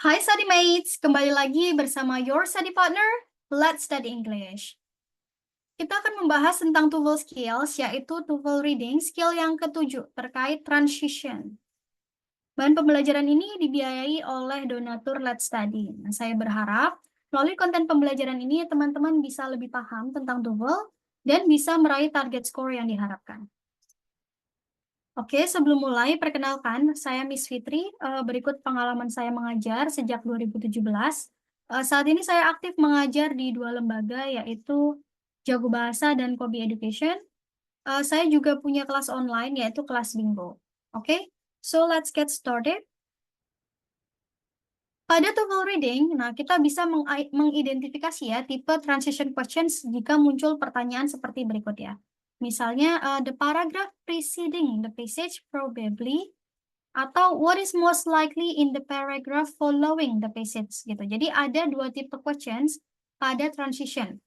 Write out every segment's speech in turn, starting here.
Hai study mates, kembali lagi bersama your study partner, Let's Study English. Kita akan membahas tentang TOEFL skills, yaitu TOEFL reading skill yang ketujuh terkait transition. Bahan pembelajaran ini dibiayai oleh donatur Let's Study. Nah, saya berharap melalui konten pembelajaran ini teman-teman bisa lebih paham tentang TOEFL dan bisa meraih target skor yang diharapkan. Oke, sebelum mulai, perkenalkan, saya Miss Fitri. Berikut pengalaman saya mengajar sejak 2017. Saat ini saya aktif mengajar di dua lembaga, yaitu Jago Bahasa dan Kobi Education. Saya juga punya kelas online, yaitu kelas Bingo. Oke, so let's get started. Pada TOEFL reading, nah kita bisa mengidentifikasi ya tipe transition questions jika muncul pertanyaan seperti berikut ya. Misalnya, the paragraph preceding the passage probably, atau what is most likely in the paragraph following the passage gitu. Jadi ada dua tipe questions pada transition.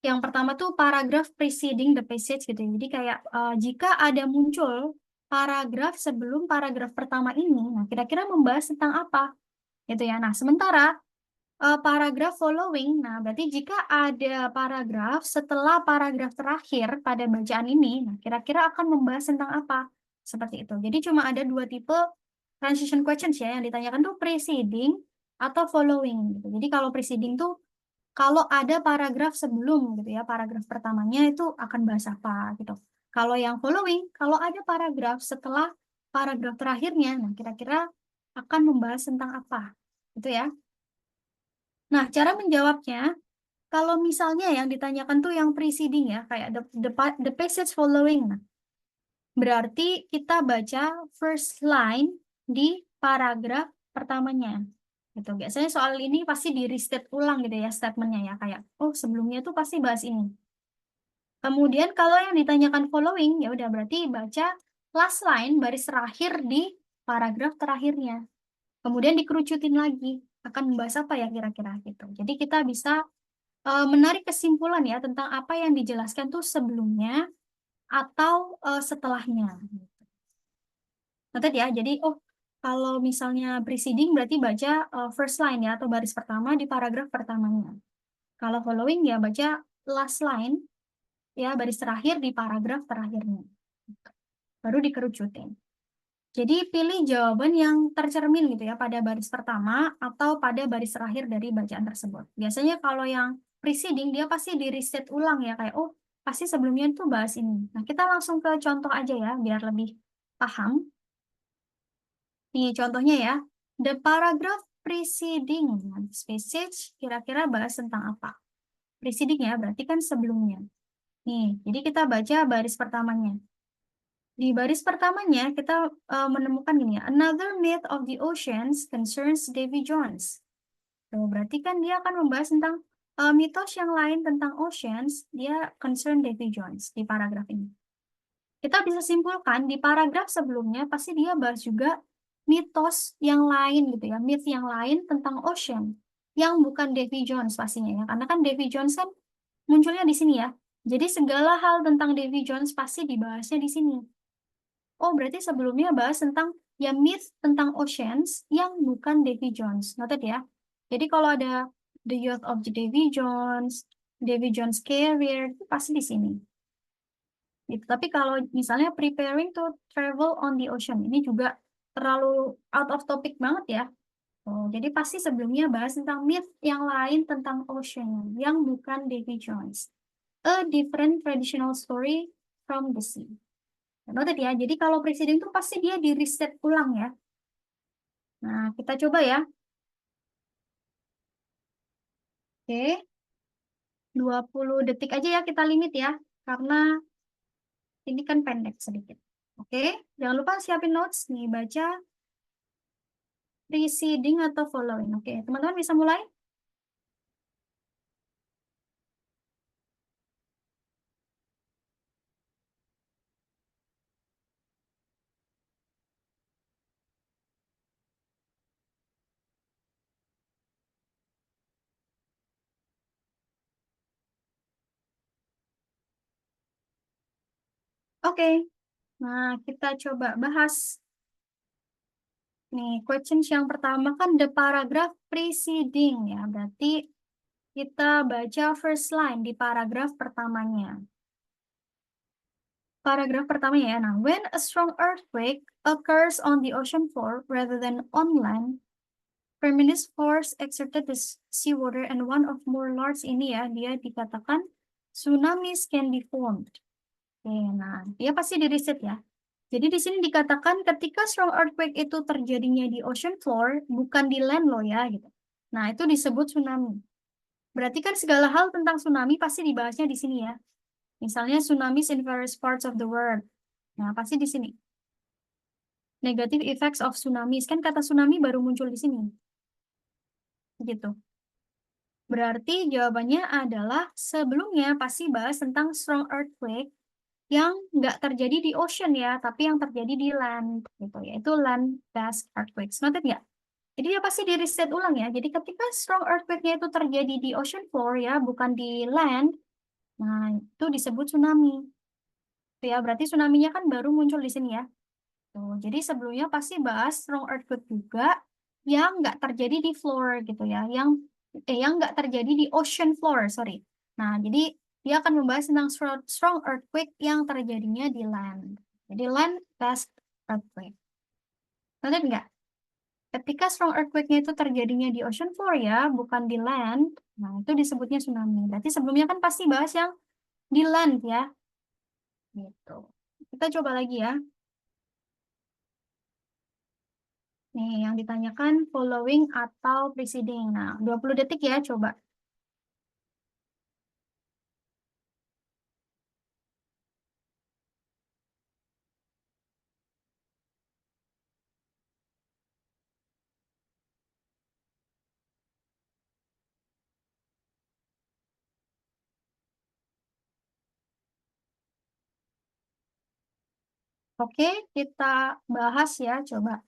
Yang pertama tuh paragraph preceding the passage gitu. Jadi kayak jika ada muncul paragraf sebelum paragraf pertama ini, nah kira-kira membahas tentang apa gitu ya. Nah, sementara paragraf following, nah berarti jika ada paragraf setelah paragraf terakhir pada bacaan ini, nah kira-kira akan membahas tentang apa? Seperti itu. Jadi cuma ada dua tipe transition questions ya, yang ditanyakan tuh preceding atau following gitu. Jadi kalau preceding tuh kalau ada paragraf sebelum gitu ya, paragraf pertamanya itu akan bahas apa gitu. Kalau yang following, kalau ada paragraf setelah paragraf terakhirnya, nah kira-kira akan membahas tentang apa? Gitu ya. Nah, cara menjawabnya, kalau misalnya yang ditanyakan tuh yang preceding ya, kayak the passage following. Nah, berarti kita baca first line di paragraf pertamanya. Gitu. Biasanya soal ini pasti di restate ulang gitu ya statementnya ya, kayak oh sebelumnya tuh pasti bahas ini. Kemudian kalau yang ditanyakan following, ya udah berarti baca last line baris terakhir di paragraf terakhirnya. Kemudian dikerucutin lagi, akan membahas apa ya kira-kira gitu. Jadi kita bisa menarik kesimpulan ya tentang apa yang dijelaskan tuh sebelumnya atau setelahnya. Noted ya, jadi oh kalau misalnya preceding berarti baca first line ya atau baris pertama di paragraf pertamanya. Kalau following ya baca last line ya baris terakhir di paragraf terakhirnya. Baru dikerucutin. Jadi pilih jawaban yang tercermin gitu ya pada baris pertama atau pada baris terakhir dari bacaan tersebut. Biasanya kalau yang preceding dia pasti di reset ulang ya kayak oh pasti sebelumnya itu bahas ini. Nah, kita langsung ke contoh aja ya biar lebih paham. Nih contohnya ya. The paragraph preceding this passage kira-kira bahas tentang apa? Preceding ya berarti kan sebelumnya. Nih, jadi kita baca baris pertamanya. Di baris pertamanya kita menemukan gini ya, another myth of the oceans concerns Davy Jones. Tuh, berarti kan dia akan membahas tentang mitos yang lain tentang oceans, dia concern Davy Jones di paragraf ini. Kita bisa simpulkan di paragraf sebelumnya pasti dia bahas juga mitos yang lain gitu ya, myth yang lain tentang ocean yang bukan Davy Jones pastinya ya, karena kan Davy Jones kan munculnya di sini ya. Jadi segala hal tentang Davy Jones pasti dibahasnya di sini. Oh, berarti sebelumnya bahas tentang ya myth tentang oceans yang bukan Davy Jones. Noted ya. Jadi kalau ada The Youth of the Davy Jones Career, itu pasti di sini. Gitu. Tapi kalau misalnya preparing to travel on the ocean, ini juga terlalu out of topic banget ya. Oh, jadi pasti sebelumnya bahas tentang myth yang lain tentang ocean, yang bukan Davy Jones. A different traditional story from the sea. Noted ya, jadi kalau presiden itu pasti dia di reset ulang ya. Nah, kita coba ya. Oke, 20 detik aja ya kita limit ya, karena ini kan pendek sedikit. Oke, jangan lupa siapin notes nih, baca preceding atau following. Oke, teman-teman bisa mulai? Oke, nah kita coba bahas. Nih, questions yang pertama kan the paragraph preceding ya. Berarti kita baca first line di paragraf pertamanya. Paragraf pertama ya. Nah, when a strong earthquake occurs on the ocean floor rather than on land, tremendous force exerted the seawater and one of more large ini ya, dia dikatakan tsunamis can be formed. Oke, nah, dia pasti di riset ya. Jadi di sini dikatakan ketika strong earthquake itu terjadinya di ocean floor, bukan di land loh ya, gitu. Nah, itu disebut tsunami. Berarti kan segala hal tentang tsunami pasti dibahasnya di sini ya. Misalnya tsunamis in various parts of the world. Nah, pasti di sini. Negative effects of tsunamis. Kan kata tsunami baru muncul di sini. Gitu. Berarti jawabannya adalah sebelumnya pasti bahas tentang strong earthquake yang nggak terjadi di ocean ya, tapi yang terjadi di land, gitu, yaitu land-based earthquakes. Noted nggak? Jadi dia pasti di reset ulang ya. Jadi ketika strong earthquake-nya itu terjadi di ocean floor ya, bukan di land, nah itu disebut tsunami. Tuh ya, berarti tsunami-nya kan baru muncul di sini ya. Tuh, jadi sebelumnya pasti bahas strong earthquake juga yang nggak terjadi di floor gitu ya, yang nggak terjadi di ocean floor, sorry. Nah, jadi dia akan membahas tentang strong earthquake yang terjadinya di land. Jadi land-based earthquake. Nanti nggak? Ketika strong earthquake-nya itu terjadinya di ocean floor ya, bukan di land, nah itu disebutnya tsunami. Berarti sebelumnya kan pasti bahas yang di land ya. Gitu. Kita coba lagi ya. Nih, yang ditanyakan following atau preceding. Nah, 20 detik ya, coba. Oke, kita bahas ya, coba.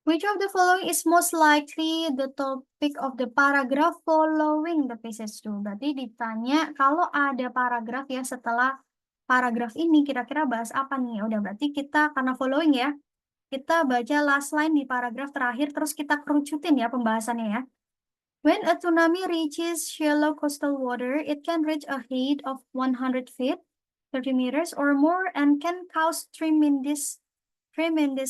Which of the following is most likely the topic of the paragraph following the passage to? Berarti ditanya kalau ada paragraf ya setelah paragraf ini kira-kira bahas apa nih? Udah berarti kita karena following ya, kita baca last line di paragraf terakhir terus kita kerucutin ya pembahasannya ya. When a tsunami reaches shallow coastal water, it can reach a height of 100 feet, 30 meters or more, and can cause tremendous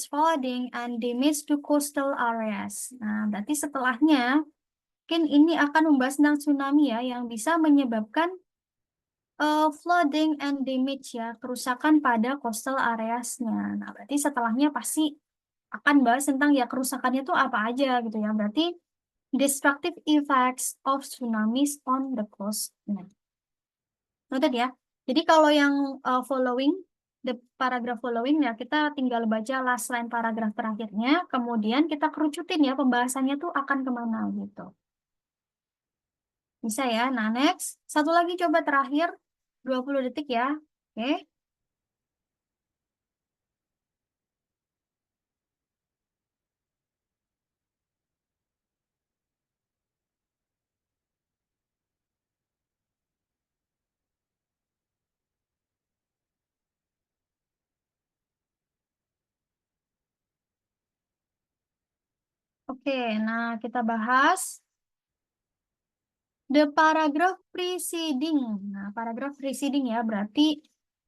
flooding and damage to coastal areas. Nah, berarti setelahnya, mungkin ini akan membahas tentang tsunami ya, yang bisa menyebabkan flooding and damage ya, kerusakan pada coastal areas-nya. Nah, berarti setelahnya pasti akan bahas tentang ya kerusakannya itu apa aja gitu ya. Berarti destructive effects of tsunamis on the coast. Nah, noted ya. Jadi kalau yang following, the paragraph following ya, kita tinggal baca last line paragraf terakhirnya, kemudian kita kerucutin ya pembahasannya tuh akan kemana gitu. Bisa ya. Nah, next. Satu lagi coba terakhir, 20 detik ya. Oke. Oke, nah kita bahas the paragraph preceding. Nah, paragraph preceding ya, berarti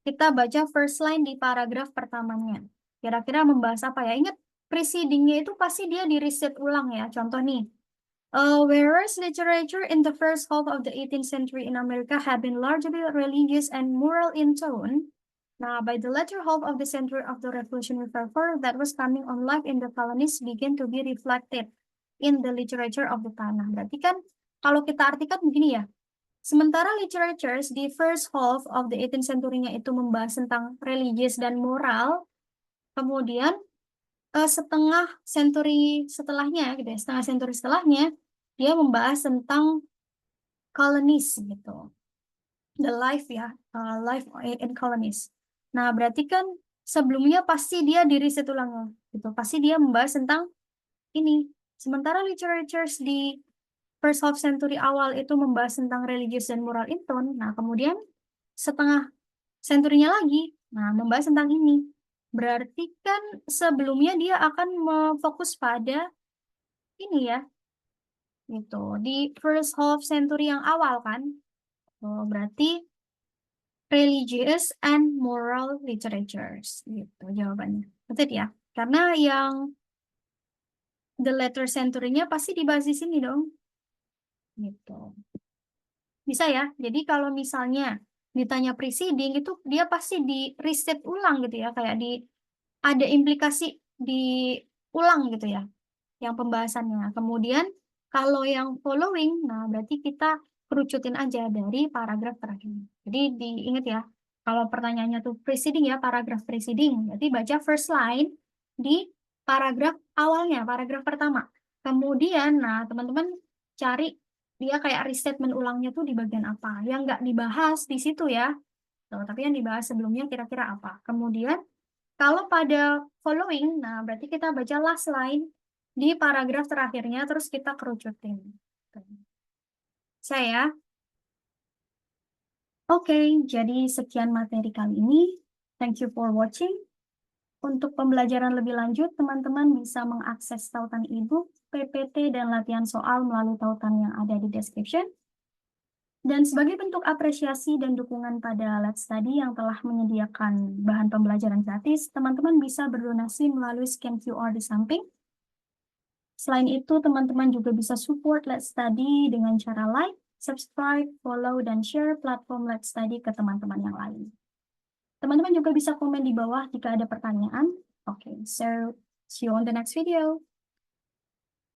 kita baca first line di paragraf pertamanya. Kira-kira membahas apa ya? Ingat, precedingnya itu pasti dia di riset ulang ya. Contoh nih, whereas literature in the first half of the 18th century in America had been largely religious and moral in tone, now by the latter half of the century of the Revolutionary Fervor that was coming on life in the colonies began to be reflected in the literature of the time. Nah, berarti kan kalau kita artikan begini ya, sementara literatures di first half of the 18th century-nya itu membahas tentang religious dan moral, kemudian setengah century setelahnya, gitu ya, setengah century setelahnya, dia membahas tentang colonies gitu, the life ya, life in colonies. Nah, berarti kan sebelumnya pasti dia di riset ulang gitu, pasti dia membahas tentang ini. Sementara literatures di first half century awal itu membahas tentang religious dan moral in tone. Nah, kemudian setengah century-nya lagi, nah membahas tentang ini. Berarti kan sebelumnya dia akan fokus pada ini ya, gitu. Di first half century yang awal kan. Oh, berarti religious and moral literatures gitu jawabannya. Betul ya? Karena yang the later century-nya pasti dibahas di sini dong. Gitu. Bisa ya? Jadi kalau misalnya ditanya preceding itu dia pasti di reset ulang gitu ya, kayak di ada implikasi diulang gitu ya, yang pembahasannya. Kemudian kalau yang following, nah berarti kita kerucutin aja dari paragraf terakhir. Jadi diingat ya, kalau pertanyaannya tuh preceding ya, paragraf preceding, berarti baca first line di paragraf awalnya, paragraf pertama. Kemudian, nah teman-teman cari dia kayak restatement ulangnya tuh di bagian apa, yang nggak dibahas di situ ya. Tuh, tapi yang dibahas sebelumnya kira-kira apa. Kemudian kalau pada following, nah berarti kita baca last line di paragraf terakhirnya, terus kita kerucutin. Saya, oke, jadi sekian materi kali ini. Thank you for watching. Untuk pembelajaran lebih lanjut, teman-teman bisa mengakses tautan e-book, PPT, dan latihan soal melalui tautan yang ada di description. Dan sebagai bentuk apresiasi dan dukungan pada Let's Study yang telah menyediakan bahan pembelajaran gratis, teman-teman bisa berdonasi melalui scan QR di samping. Selain itu, teman-teman juga bisa support Let's Study dengan cara like, subscribe, follow, dan share platform Let's Study ke teman-teman yang lain. Teman-teman juga bisa komen di bawah jika ada pertanyaan. Oke, so see you on the next video.